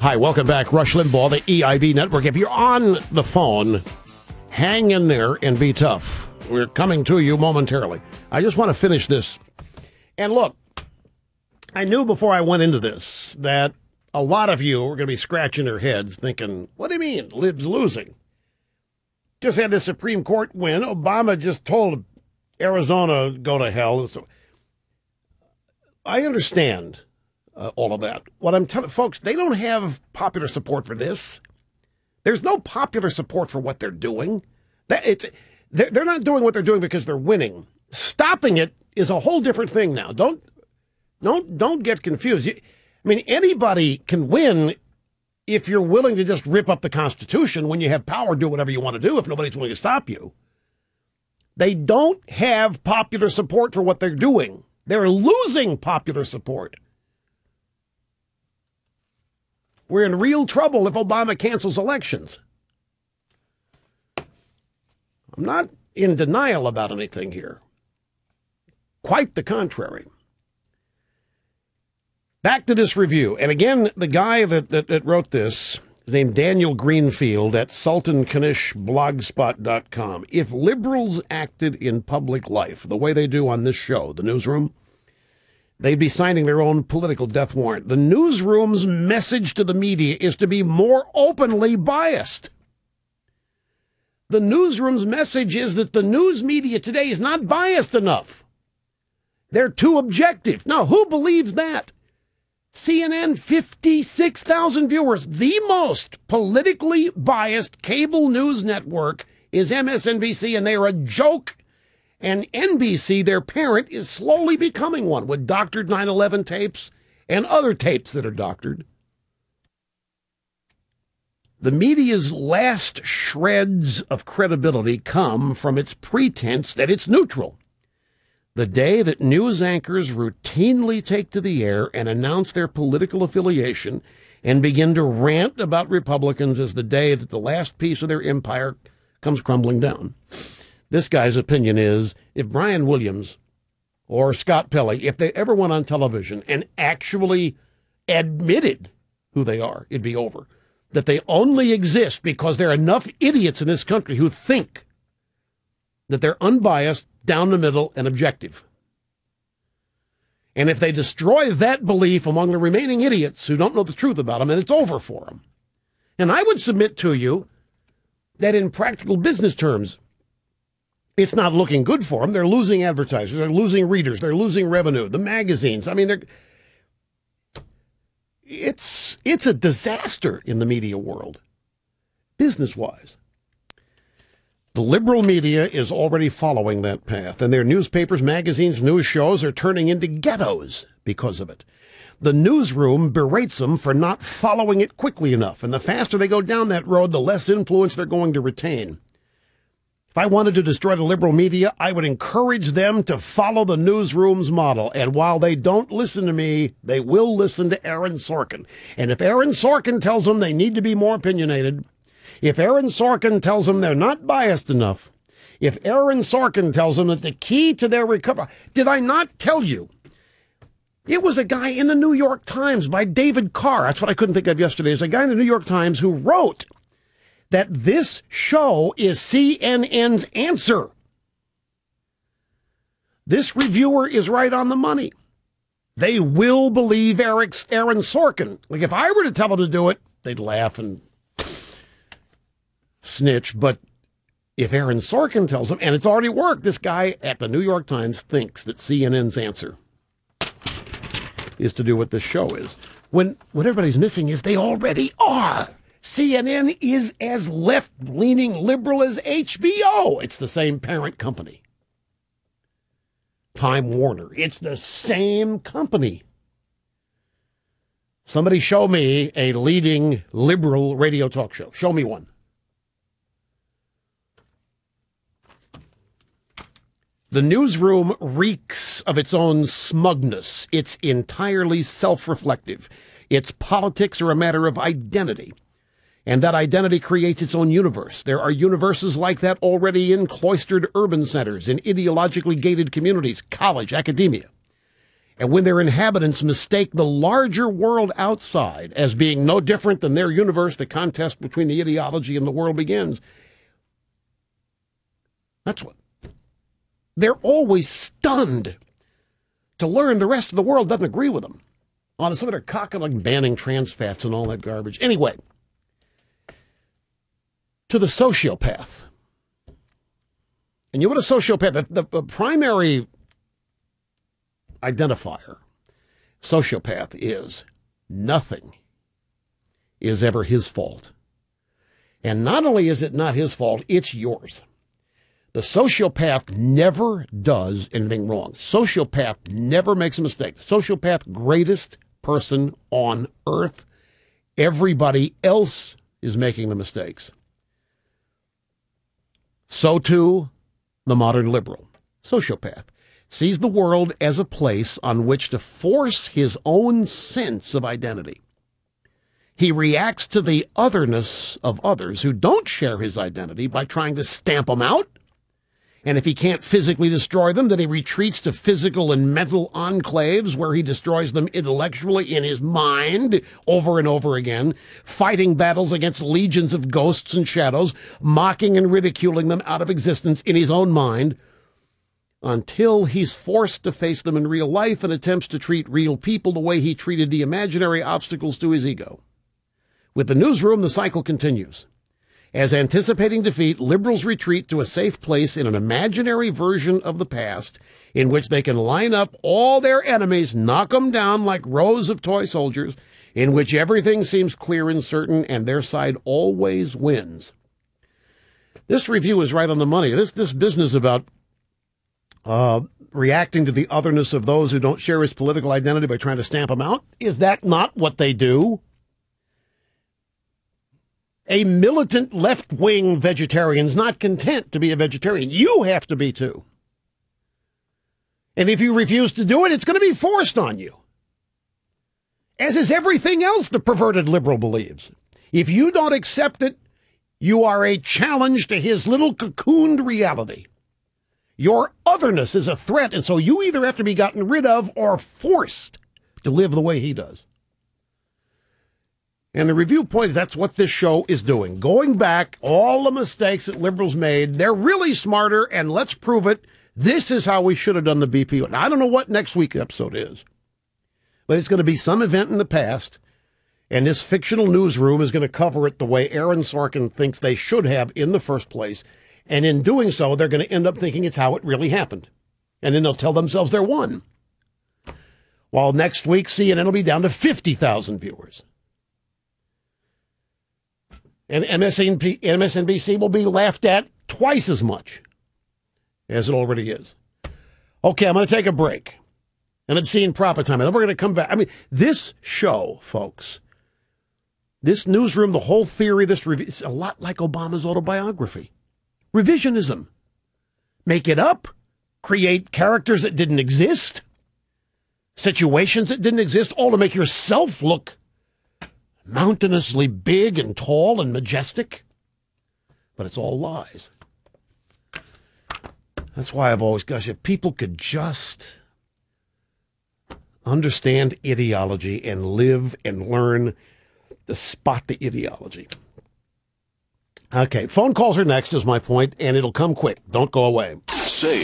Hi, welcome back. Rush Limbaugh, the EIB Network. If you're on the phone, hang in there and be tough. We're coming to you momentarily. I just want to finish this. And look, I knew before I went into this that a lot of you were going to be scratching their heads thinking, what do you mean, Lib's losing? Just had the Supreme Court win. Obama just told Arizona, go to hell. So I understand all of that. What I'm telling folks, they don't have popular support for this. There's no popular support for what they're doing. They're not doing what they're doing because they're winning. Stopping it is a whole different thing now. Don't get confused. I mean, anybody can win if you're willing to just rip up the Constitution. When you have power, do whatever you want to do if nobody's willing to stop you. They don't have popular support for what they're doing. They're losing popular support. We're in real trouble if Obama cancels elections. I'm not in denial about anything here. Quite the contrary. Back to this review. And again, the guy that wrote this is named Daniel Greenfield at Sultan Knish blogspot.com. If liberals acted in public life the way they do on this show, the Newsroom, they'd be signing their own political death warrant. The Newsroom's message to the media is to be more openly biased. The Newsroom's message is that the news media today is not biased enough. They're too objective. Now, who believes that? CNN, 56,000 viewers. The most politically biased cable news network is MSNBC, and they are a joke. And NBC, their parent, is slowly becoming one with doctored 9/11 tapes and other tapes that are doctored. The media's last shreds of credibility come from its pretense that it's neutral. The day that news anchors routinely take to the air and announce their political affiliation and begin to rant about Republicans is the day that the last piece of their empire comes crumbling down. This guy's opinion is if Brian Williams or Scott Pelley, if they ever went on television and actually admitted who they are, it'd be over. That they only exist because there are enough idiots in this country who think that they're unbiased, down the middle, and objective. And if they destroy that belief among the remaining idiots who don't know the truth about them, then it's over for them. And I would submit to you that in practical business terms, it's not looking good for them. They're losing advertisers. They're losing readers. They're losing revenue. The magazines. I mean, it's a disaster in the media world, business-wise. The liberal media is already following that path, and their newspapers, magazines, news shows are turning into ghettos because of it. The Newsroom berates them for not following it quickly enough, and the faster they go down that road, the less influence they're going to retain. If I wanted to destroy the liberal media, I would encourage them to follow the Newsroom's model. And while they don't listen to me, they will listen to Aaron Sorkin. And if Aaron Sorkin tells them they need to be more opinionated, if Aaron Sorkin tells them they're not biased enough, if Aaron Sorkin tells them that the key to their recovery, did I not tell you? It was a guy in the New York Times by David Carr. That's what I couldn't think of yesterday. There's a guy in the New York Times who wrote that this show is CNN's answer. This reviewer is right on the money. They will believe Aaron Sorkin. Like if I were to tell them to do it, they'd laugh and snitch. But if Aaron Sorkin tells them, and it's already worked, this guy at the New York Times thinks that CNN's answer is to do what this show is. When what everybody's missing is they already are. CNN is as left-leaning liberal as HBO. It's the same parent company. Time Warner. It's the same company. Somebody show me a leading liberal radio talk show. Show me one. The Newsroom reeks of its own smugness. It's entirely self-reflective. Its politics are a matter of identity. And that identity creates its own universe. There are universes like that already in cloistered urban centers, in ideologically gated communities, college, academia. And when their inhabitants mistake the larger world outside as being no different than their universe, the contest between the ideology and the world begins. That's what. They're always stunned to learn the rest of the world doesn't agree with them on some of their cocking like banning trans fats and all that garbage. Anyway, to the sociopath. And you know what a sociopath, the primary identifier, sociopath, is nothing is ever his fault. And not only is it not his fault, it's yours. The sociopath never does anything wrong. Sociopath never makes a mistake. Sociopath, greatest person on earth. Everybody else is making the mistakes. So too, the modern liberal. Sociopath sees the world as a place on which to force his own sense of identity. He reacts to the otherness of others who don't share his identity by trying to stamp them out. And if he can't physically destroy them, then he retreats to physical and mental enclaves where he destroys them intellectually in his mind over and over again, fighting battles against legions of ghosts and shadows, mocking and ridiculing them out of existence in his own mind, until he's forced to face them in real life and attempts to treat real people the way he treated the imaginary obstacles to his ego. With the newsroom, the cycle continues. As anticipating defeat, liberals retreat to a safe place in an imaginary version of the past in which they can line up all their enemies, knock them down like rows of toy soldiers, in which everything seems clear and certain and their side always wins. This review is right on the money. This business about reacting to the otherness of those who don't share his political identity by trying to stamp them out, is that not what they do? A militant left-wing vegetarian is not content to be a vegetarian. You have to be too. And if you refuse to do it, it's going to be forced on you. As is everything else the perverted liberal believes. If you don't accept it, you are a challenge to his little cocooned reality. Your otherness is a threat, and so you either have to be gotten rid of or forced to live the way he does. And the review point, that's what this show is doing. Going back, all the mistakes that liberals made, they're really smarter, and let's prove it. This is how we should have done the BP. Now, I don't know what next week's episode is, but it's going to be some event in the past, and this fictional newsroom is going to cover it the way Aaron Sorkin thinks they should have in the first place. And in doing so, they're going to end up thinking it's how it really happened. And then they'll tell themselves they're won. While next week, CNN will be down to 50,000 viewers. And MSNBC will be laughed at twice as much as it already is. Okay, I'm going to take a break. And it's seeing profit time. And then we're going to come back. I mean, this show, folks, this newsroom, the whole theory, this review, it's a lot like Obama's autobiography. Revisionism. Make it up. Create characters that didn't exist. Situations that didn't exist. All to make yourself look mountainously big and tall and majestic. But it's all lies. That's why I've always, gosh, if people could just understand ideology and live and learn to spot the ideology. Okay, phone calls are next is my point, and it'll come quick. Don't go away. Say